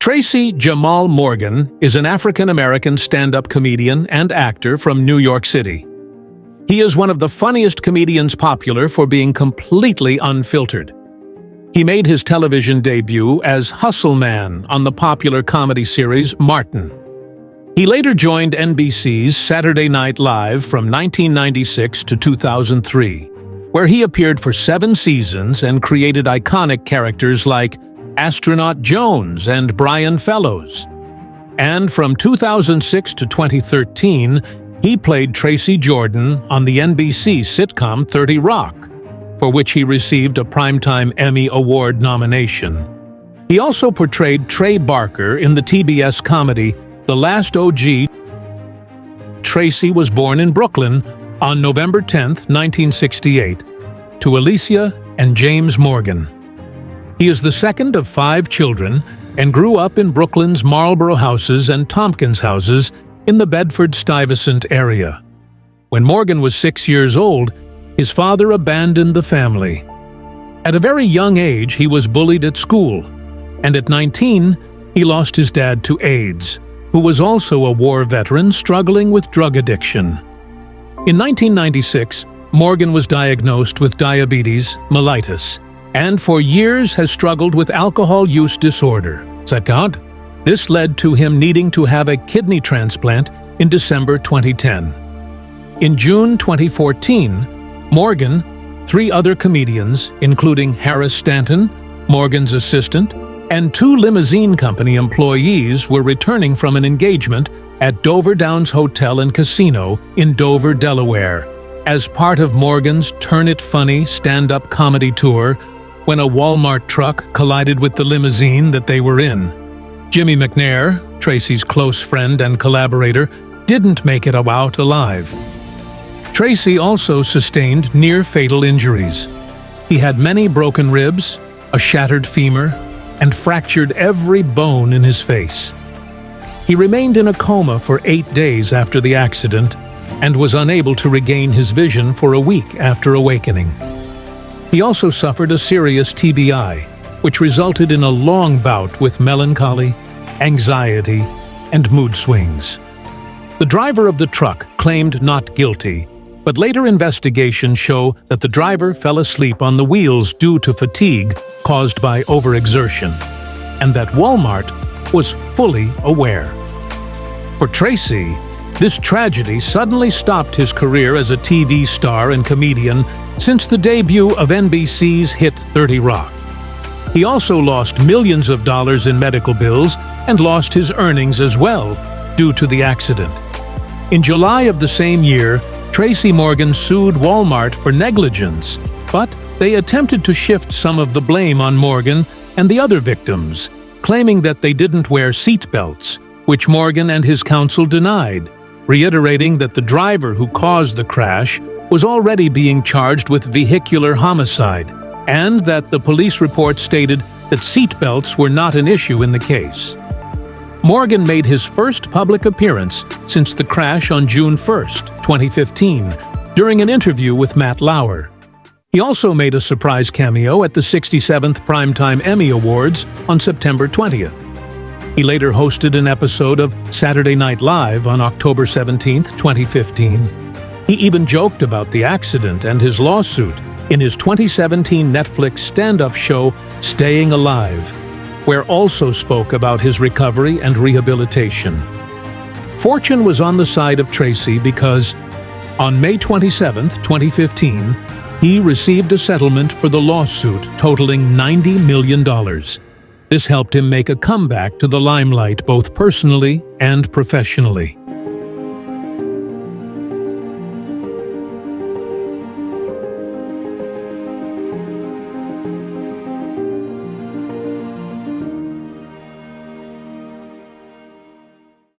Tracy Jamal Morgan is an African-American stand-up comedian and actor from New York City. He is one of the funniest comedians popular for being completely unfiltered. He made his television debut as Hustle Man on the popular comedy series Martin. He later joined NBC's Saturday Night Live from 1996 to 2003, where he appeared for 7 seasons and created iconic characters like Astronaut Jones and Brian Fellows. And from 2006 to 2013, he played Tracy Jordan on the NBC sitcom 30 Rock, for which he received a Primetime Emmy Award nomination. He also portrayed Trey Barker in the TBS comedy The Last OG. Tracy was born in Brooklyn on November 10, 1968, to Alicia and James Morgan. He is the second of 5 children and grew up in Brooklyn's Marlboro Houses and Tompkins Houses in the Bedford-Stuyvesant area. When Morgan was 6 years old, his father abandoned the family. At a very young age, he was bullied at school, and at 19, he lost his dad to AIDS, who was also a war veteran struggling with drug addiction. In 1996, Morgan was diagnosed with diabetes mellitus, and for years has struggled with alcohol use disorder. This led to him needing to have a kidney transplant in December 2010. In June 2014, Morgan, 3 other comedians, including Harris Stanton, Morgan's assistant, and 2 limousine company employees were returning from an engagement at Dover Downs Hotel and Casino in Dover, Delaware, as part of Morgan's Turn It Funny stand-up comedy tour when a Walmart truck collided with the limousine that they were in. Jimmy McNair, Tracy's close friend and collaborator, didn't make it out alive. Tracy also sustained near-fatal injuries. He had many broken ribs, a shattered femur, and fractured every bone in his face. He remained in a coma for 8 days after the accident and was unable to regain his vision for a week after awakening. He also suffered a serious TBI, which resulted in a long bout with melancholy, anxiety, and mood swings. The driver of the truck claimed not guilty, but later investigations show that the driver fell asleep on the wheels due to fatigue caused by overexertion, and that Walmart was fully aware. For Tracy, this tragedy suddenly stopped his career as a TV star and comedian since the debut of NBC's hit 30 Rock. He also lost millions of dollars in medical bills and lost his earnings as well due to the accident. In July of the same year, Tracy Morgan sued Walmart for negligence, but they attempted to shift some of the blame on Morgan and the other victims, claiming that they didn't wear seat belts, which Morgan and his counsel denied, reiterating that the driver who caused the crash was already being charged with vehicular homicide, and that the police report stated that seatbelts were not an issue in the case. Morgan made his first public appearance since the crash on June 1, 2015, during an interview with Matt Lauer. He also made a surprise cameo at the 67th Primetime Emmy Awards on September 20th. He later hosted an episode of Saturday Night Live on October 17, 2015. He even joked about the accident and his lawsuit in his 2017 Netflix stand-up show Staying Alive, where also spoke about his recovery and rehabilitation. Fortune was on the side of Tracy because, on May 27, 2015, he received a settlement for the lawsuit totaling $90 million. This helped him make a comeback to the limelight both personally and professionally.